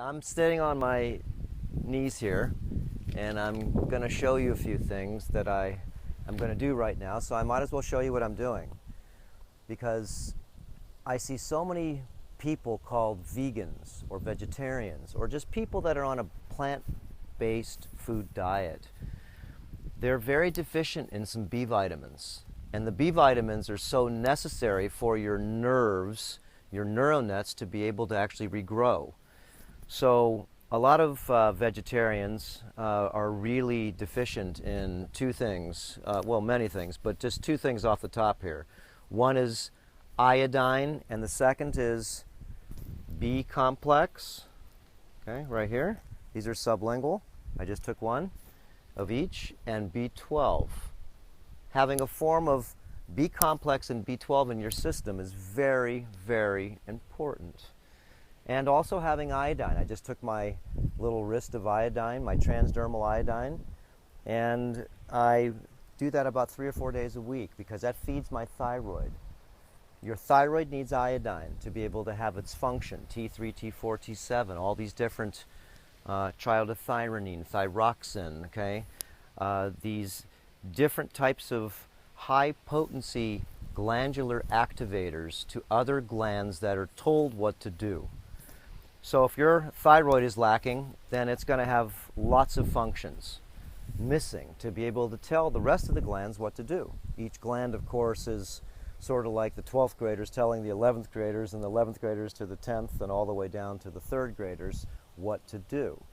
I'm sitting on my knees here, and I'm going to show you a few things that I'm going to do right now. So I might as well show you what I'm doing, because I see so many people called vegans or vegetarians or just people that are on a plant-based food diet. They're very deficient in some B vitamins, and the B vitamins are so necessary for your nerves, your neural nets, to be able to actually regrow. So a lot of vegetarians are really deficient in two things, well, many things, but just two things off the top here. One is iodine, and the second is B complex, okay, right here. These are sublingual. I just took one of each, and B12. Having a form of B complex and B12 in your system is very, very important. And also having iodine. I just took my little wrist of iodine, my transdermal iodine, and I do that about 3 or 4 days a week because that feeds my thyroid. Your thyroid needs iodine to be able to have its function, T3, T4, T7, all these different triiodothyronine, thyroxine, okay? These different types of high-potency glandular activators to other glands that are told what to do. So if your thyroid is lacking, then it's going to have lots of functions missing to be able to tell the rest of the glands what to do. Each gland, of course, is sort of like the 12th graders telling the 11th graders, and the 11th graders to the 10th, and all the way down to the 3rd graders what to do.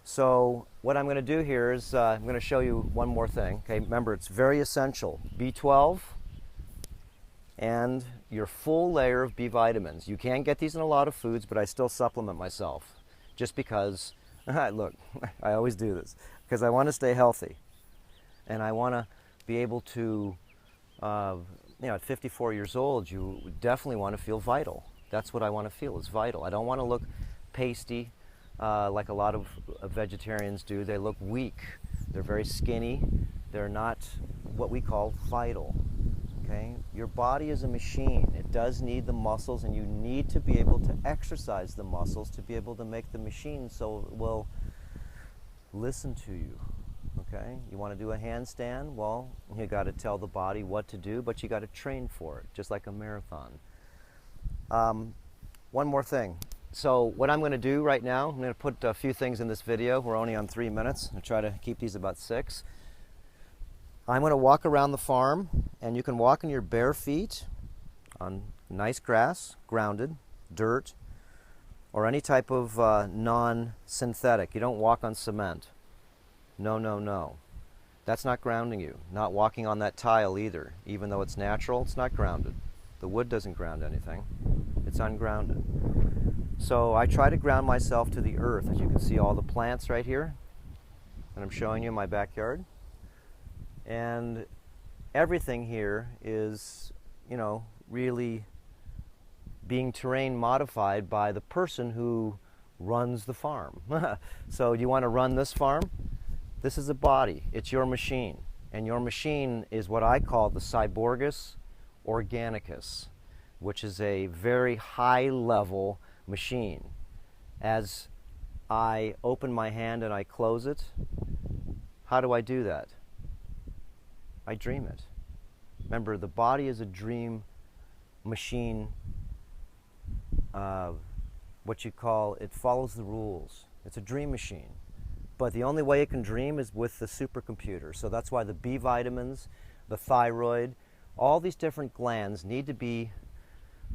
So what I'm going to do here is I'm going to show you one more thing. Okay, remember, it's very essential. B12 and your full layer of B vitamins. You can get these in a lot of foods, but I still supplement myself just because, look, I always do this, because I want to stay healthy. And I want to be able to, at 54 years old, you definitely want to feel vital. That's what I want to feel, is vital. I don't want to look pasty like a lot of vegetarians do. They look weak. They're very skinny. They're not what we call vital. Okay? Your body is a machine. It does need the muscles, and you need to be able to exercise the muscles to be able to make the machine so it will listen to you. Okay? You want to do a handstand? Well, you got to tell the body what to do, but you got to train for it, just like a marathon. One more thing. So what I'm going to do right now, I'm going to put a few things in this video. We're only on 3 minutes. I'll try to keep these about 6. I'm going to walk around the farm, and you can walk in your bare feet on nice grass, grounded, dirt, or any type of non-synthetic. You don't walk on cement. No, no, no. That's not grounding you. Not walking on that tile either. Even though it's natural, it's not grounded. The wood doesn't ground anything. It's ungrounded. So I try to ground myself to the earth. As you can see, all the plants right here that I'm showing you in my backyard. And everything here is, really being terrain modified by the person who runs the farm. So you want to run this farm? This is a body. It's your machine. And your machine is what I call the Cyborgus Organicus, which is a very high-level machine. As I open my hand and I close it, how do I do that? I dream it. Remember, the body is a dream machine. What you call, it follows the rules. It's a dream machine. But the only way it can dream is with the supercomputer. So that's why the B vitamins, the thyroid, all these different glands need to be,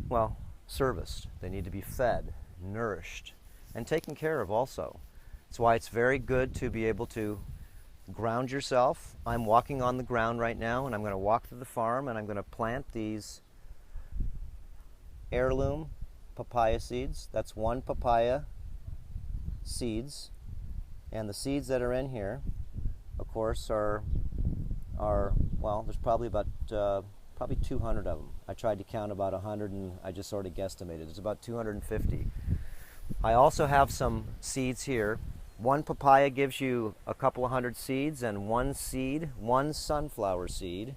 well, serviced. They need to be fed, nourished, and taken care of also. That's why it's very good to be able to ground yourself. I'm walking on the ground right now, and I'm going to walk to the farm, and I'm going to plant these heirloom papaya seeds. That's 1 papaya seeds. And the seeds that are in here, of course, are well, there's probably about probably 200 of them. I tried to count about 100, and I just sort of guesstimated. It's about 250. I also have some seeds here. 1 papaya gives you a couple of 100 seeds, and 1 seed, 1 sunflower seed,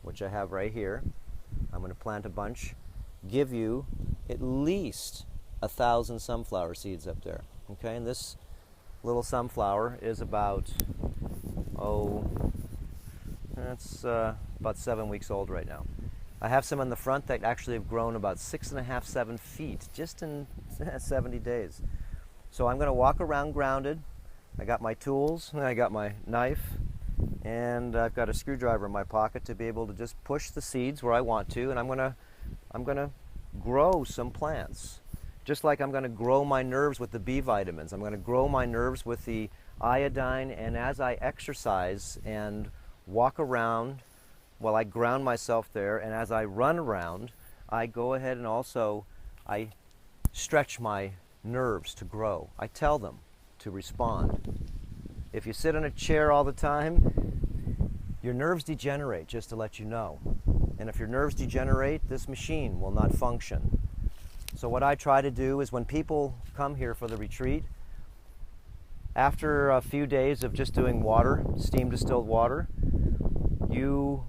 which I have right here. I'm going to plant a bunch. Give you at least 1,000 sunflower seeds up there. Okay, and this little sunflower is about, it's about 7 weeks old right now. I have some on the front that actually have grown about 6.5, 7 feet just in 70 days. So I'm going to walk around grounded. I got my tools, I got my knife, and I've got a screwdriver in my pocket to be able to just push the seeds where I want to, and I'm going to grow some plants. Just like I'm going to grow my nerves with the B vitamins. I'm going to grow my nerves with the iodine, and as I exercise and walk around, well, I ground myself there, and as I run around, I go ahead and also I stretch my nerves to grow. I tell them to respond. If you sit in a chair all the time, your nerves degenerate, just to let you know. And if your nerves degenerate, this machine will not function. So what I try to do is when people come here for the retreat, after a few days of just doing water, steam distilled water, you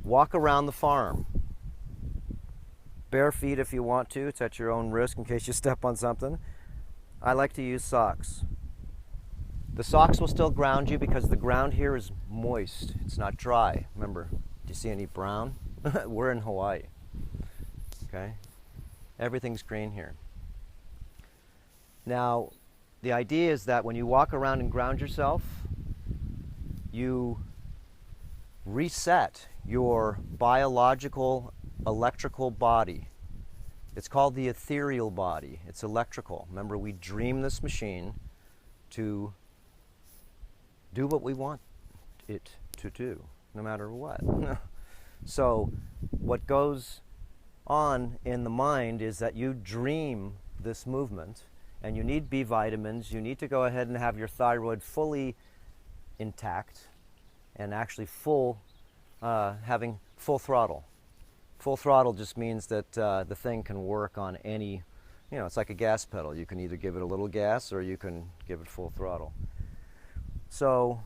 walk around the farm. Bare feet if you want to. It's at your own risk in case you step on something. I like to use socks. The socks will still ground you because the ground here is moist. It's not dry. Remember, do you see any brown? We're in Hawaii. Okay? Everything's green here. Now, the idea is that when you walk around and ground yourself, you reset your biological electrical body. It's called the ethereal body. It's electrical. Remember, we dream this machine to do what we want it to do, no matter what. So what goes on in the mind is that you dream this movement, and you need B vitamins. You need to go ahead and have your thyroid fully intact and actually having full throttle. Full throttle just means that the thing can work on any, it's like a gas pedal. You can either give it a little gas or you can give it full throttle. So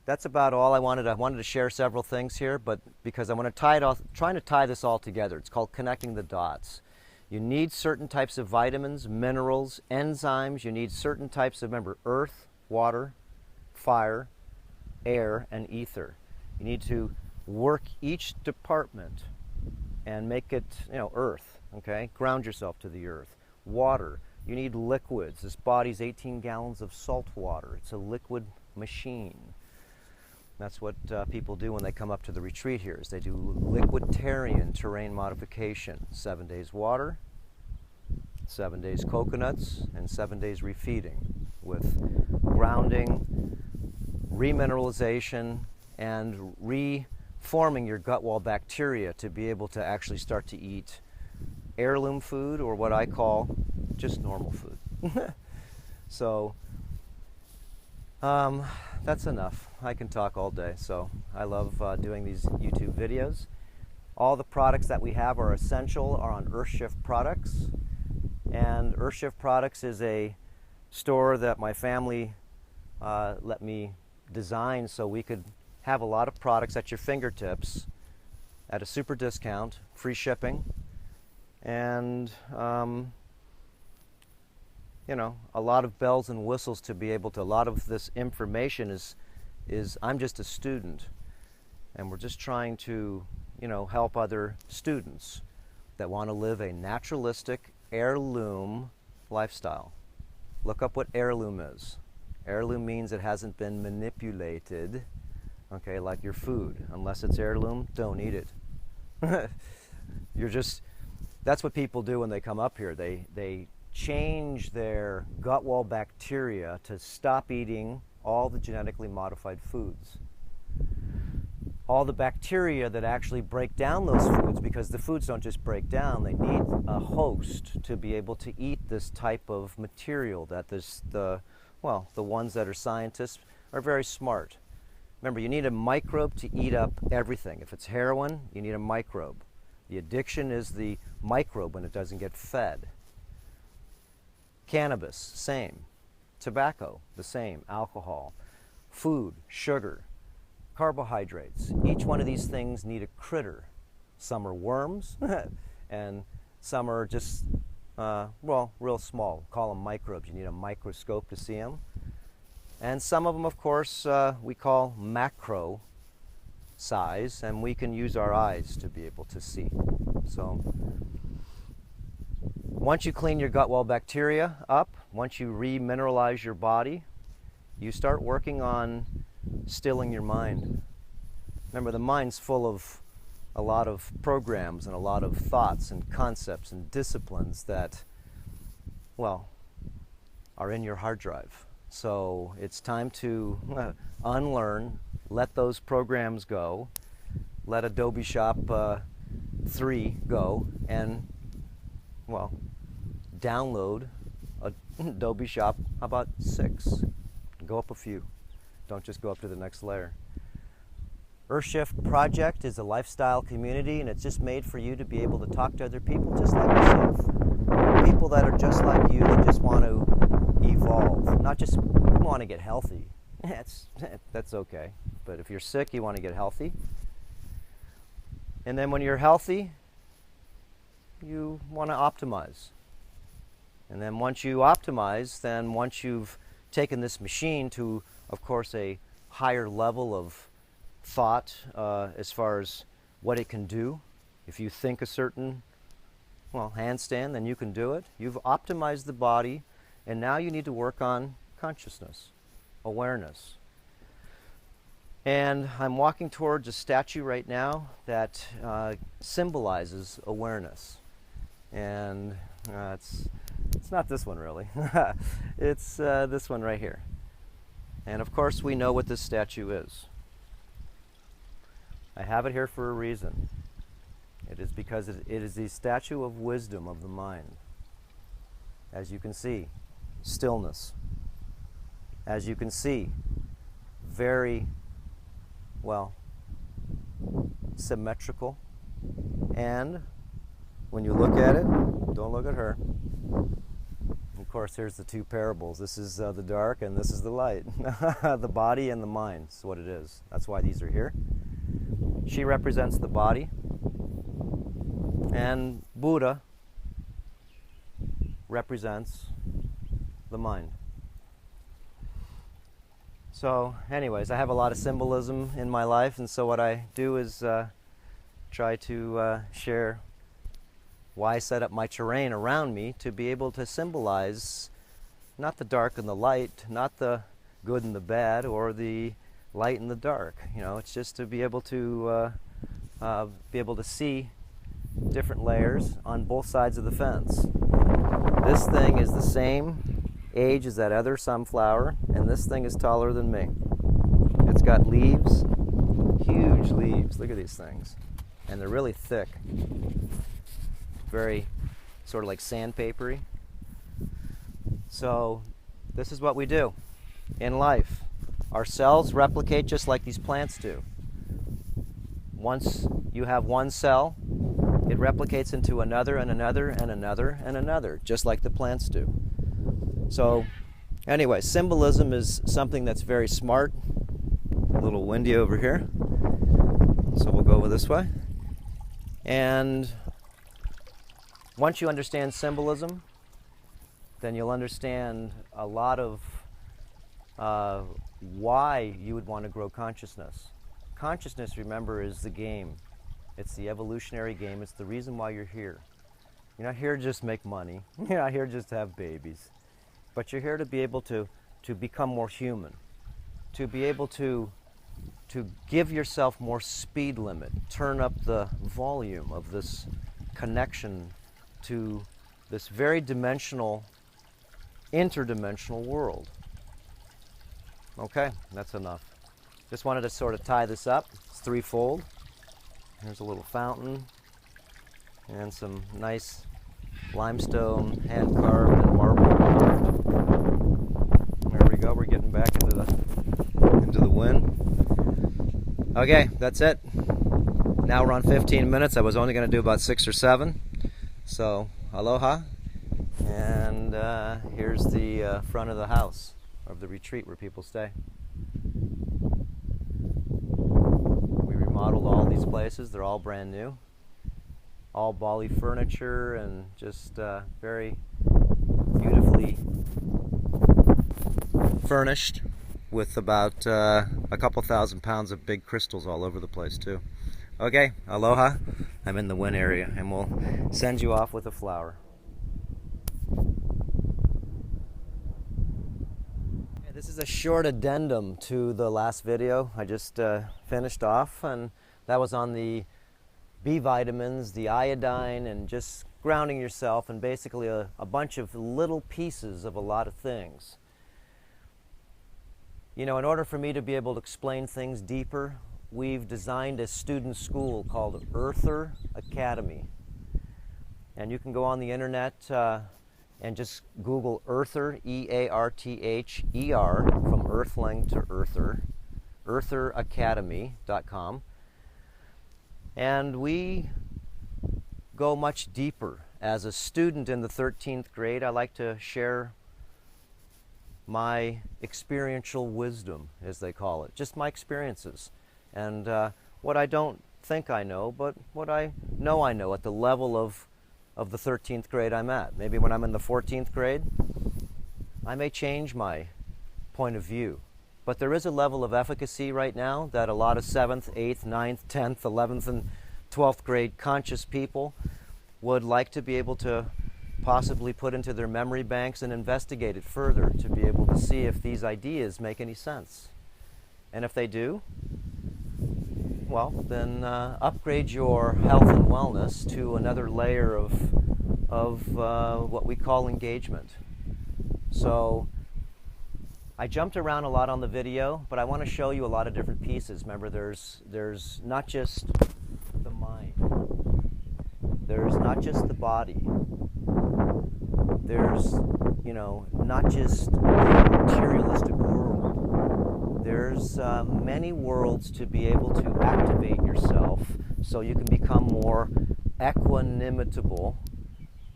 that's about all I wanted. I wanted to share several things here, but because I want to trying to tie this all together. It's called connecting the dots. You need certain types of vitamins, minerals, enzymes. You need certain types of, remember, earth, water, fire, air, and ether. You need to work each department and make it, earth, okay? Ground yourself to the earth. Water, you need liquids. This body's 18 gallons of salt water. It's a liquid machine. That's what people do when they come up to the retreat here, is they do liquiditarian terrain modification. 7 days water, 7 days coconuts, and 7 days refeeding with grounding, remineralization, and reforming your gut wall bacteria to be able to actually start to eat heirloom food, or what I call just normal food. So that's enough. I can talk all day. So I love doing these YouTube videos. All the products that we have are essential, are on Earthshift Products. And Earthshift Products is a store that my family let me design so we could have a lot of products at your fingertips at a super discount, free shipping, and a lot of bells and whistles to be able to. A lot of this information is I'm just a student, and we're just trying to help other students that want to live a naturalistic heirloom lifestyle. Look up what heirloom is. Heirloom means it hasn't been manipulated, okay, like your food. Unless it's heirloom, don't eat it. That's what people do when they come up here. They change their gut wall bacteria to stop eating all the genetically modified foods. All the bacteria that actually break down those foods, because the foods don't just break down, they need a host to be able to eat this type of material that the ones that are scientists are very smart. Remember, you need a microbe to eat up everything. If it's heroin, you need a microbe. The addiction is the microbe when it doesn't get fed. Cannabis, same. Tobacco, the same. Alcohol, food, sugar, carbohydrates. Each one of these things need a critter. Some are worms, and Some are just, well, real small. Call them microbes. You need a microscope to see them. And some of them, of course, we call macro size, and we can use our eyes to be able to see. So once you clean your gut wall bacteria up, once you remineralize your body, you start working on stilling your mind. Remember, the mind's full of a lot of programs and a lot of thoughts and concepts and disciplines that, well, are in your hard drive. So it's time to unlearn, let those programs go, let Adobe Shop 3 go, and, well, download Adobe Shop, how about 6? Go up a few. Don't just go up to the next layer. Earthshift Project is a lifestyle community, and it's just made for you to be able to talk to other people just like yourself. People that are just like you, that just want to evolve, not just want to get healthy. That's okay. But if you're sick, you want to get healthy. And then when you're healthy, you want to optimize. And then once you optimize, then once you've taken this machine to, of course, a higher level of thought as far as what it can do. If you think a certain, well, handstand, then you can do it. You've optimized the body, and now you need to work on consciousness, awareness. And I'm walking towards a statue right now that symbolizes awareness. And it's not this one really. It's this one right here. And of course we know what this statue is. I have it here for a reason. It is because it is the statue of wisdom of the mind. As you can see, stillness. As you can see, very, well, symmetrical. And when you look at it, don't look at her. Of course, here's the two parables. This is the dark and this is the light. The body and the mind is what it is. That's why these are here. She represents the body, and Buddha represents the mind. So anyways, I have a lot of symbolism in my life, and so what I do is try to share why I set up my terrain around me to be able to symbolize not the dark and the light, not the good and the bad, or the light and the dark. You know, it's just to be able to see different layers on both sides of the fence. This thing is the same age as that other sunflower, and this thing is taller than me. It's got leaves, huge leaves. Look at these things. And they're really thick. Very sort of like sandpapery. So this is what we do in life. Our cells replicate just like these plants do. Once you have one cell, it replicates into another and another and another and another, just like the plants do. So anyway, symbolism is something that's very smart. A little windy over here, so we'll go over this way. And once you understand symbolism, then you'll understand a lot of why you would want to grow consciousness. Consciousness, remember, is the game. It's the evolutionary game. It's the reason why you're here. You're not here to just make money. You're not here just to have babies. But you're here to be able to become more human, to be able to give yourself more speed limit, turn up the volume of this connection to this very dimensional, interdimensional world. Okay, that's enough. Just wanted to sort of tie this up. It's threefold. Here's a little fountain and some nice limestone, hand carved and marble. There we go. We're getting back into the wind. Okay, that's it. Now we're on 15 minutes. I was only going to do about 6 or 7. So, aloha. And here's the front of the house, of the retreat where people stay. We remodeled all these places. They're all brand new. all Bali furniture and just very beautifully furnished with about a couple thousand pounds of big crystals all over the place too. Okay, aloha. I'm in the wind area and we'll send you off with a flower. Okay, this is a short addendum to the last video I just finished off, and that was on the B vitamins, the iodine, and just grounding yourself, and basically a bunch of little pieces of a lot of things. You know, in order for me to be able to explain things deeper, we've designed a student school called Earther Academy. And you can go on the internet and just Google Earther, E-A-R-T-H-E-R, from Earthling to Earther, eartheracademy.com. And we go much deeper. As a student in the 13th grade, I like to share my experiential wisdom, as they call it, just my experiences. And what I don't think I know, but what I know at the level of the 13th grade I'm at. Maybe when I'm in the 14th grade, I may change my point of view. But there is a level of efficacy right now that a lot of 7th, 8th, 9th, 10th, 11th, and 12th grade conscious people would like to be able to possibly put into their memory banks and investigate it further to be able to see if these ideas make any sense. And if they do, well, then upgrade your health and wellness to another layer of what we call engagement. So I jumped around a lot on the video, but I want to show you a lot of different pieces. Remember, there's not just the mind, there's not just the body, there's, you know, not just the materialistic world. There's many worlds to be able to activate yourself so you can become more equanimitable,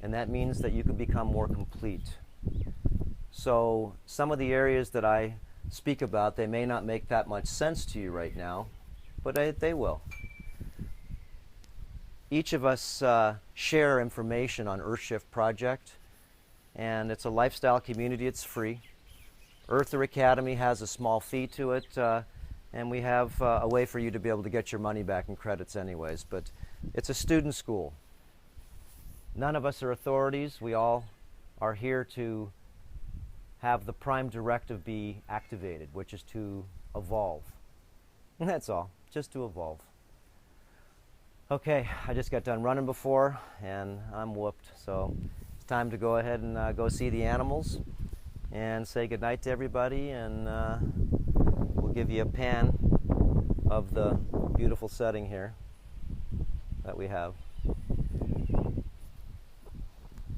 and that means that you can become more complete. So some of the areas that I speak about, they may not make that much sense to you right now, but they will. Each of us share information on Earthshift Project, and it's a lifestyle community. It's free. Earther Academy has a small fee to it, and we have a way for you to be able to get your money back in credits anyways, but it's a student school. None of us are authorities. We all are here to have the prime directive be activated, which is to evolve. And that's all, just to evolve. Okay, I just got done running before, and I'm whooped, so it's time to go ahead and go see the animals and say goodnight to everybody, and we'll give you a pan of the beautiful setting here that we have.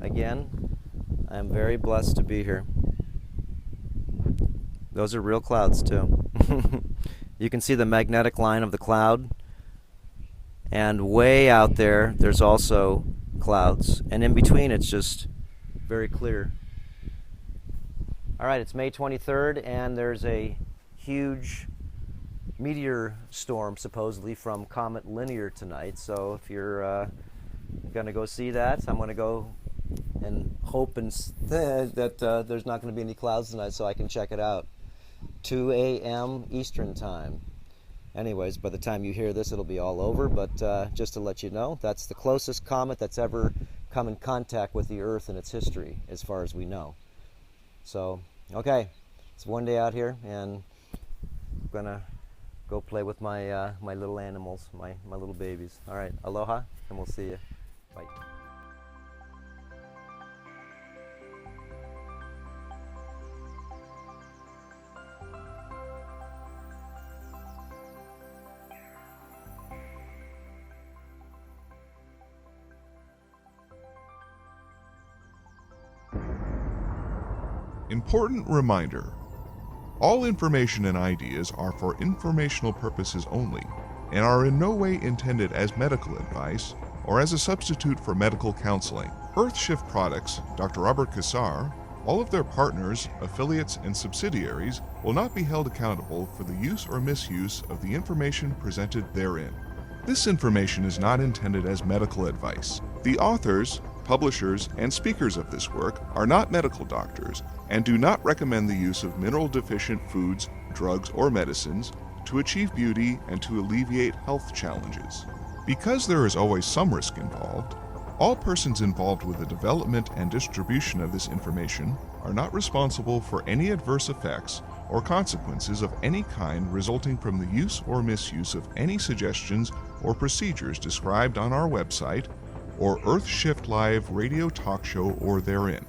Again, I'm very blessed to be here. Those are real clouds too. You can see the magnetic line of the cloud, and way out there there's also clouds, and in between it's just very clear. Alright, it's May 23rd, and there's a huge meteor storm supposedly from Comet Linear tonight, so if you're going to go see that, I'm going to go and hope that there's not going to be any clouds tonight so I can check it out. 2 a.m. Eastern Time. Anyways, by the time you hear this, it'll be all over, but just to let you know, that's the closest comet that's ever come in contact with the Earth in its history, as far as we know. So, okay, it's one day out here, and I'm going to go play with my, my little animals, my little babies. All right, aloha, and we'll see you. Bye. Important reminder: all information and ideas are for informational purposes only and are in no way intended as medical advice or as a substitute for medical counseling. Earthshift Products, Dr. Robert Cassar, all of their partners, affiliates, and subsidiaries will not be held accountable for the use or misuse of the information presented therein. This information is not intended as medical advice. The authors, publishers, and speakers of this work are not medical doctors and do not recommend the use of mineral-deficient foods, drugs, or medicines to achieve beauty and to alleviate health challenges. Because there is always some risk involved, all persons involved with the development and distribution of this information are not responsible for any adverse effects or consequences of any kind resulting from the use or misuse of any suggestions or procedures described on our website or Earth Shift Live radio talk show or therein.